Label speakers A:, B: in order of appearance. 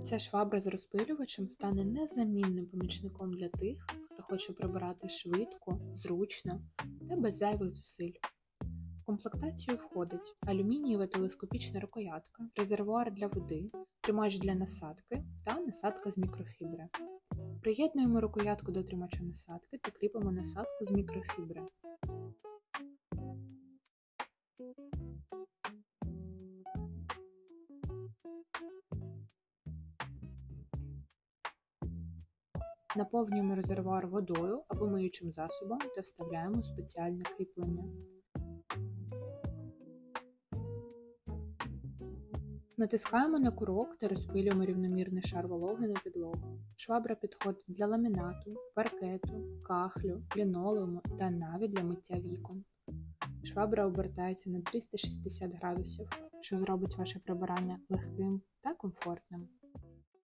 A: Ця швабра з розпилювачем стане незамінним помічником для тих, хто хоче прибирати швидко, зручно та без зайвих зусиль. В комплектацію входить алюмінієва телескопічна рукоятка, резервуар для води, тримач для насадки та насадка з мікрофібри. Приєднуємо рукоятку до тримача насадки та кріпимо насадку з мікрофібри. Наповнюємо резервуар водою або миючим засобом та вставляємо спеціальне кріплення. Натискаємо на курок та розпилюємо рівномірний шар вологи на підлогу. Швабра підходить для ламінату, паркету, кахлю, лінолеуму та навіть для миття вікон. Швабра обертається на 360 градусів, що зробить ваше прибирання легким та комфортним.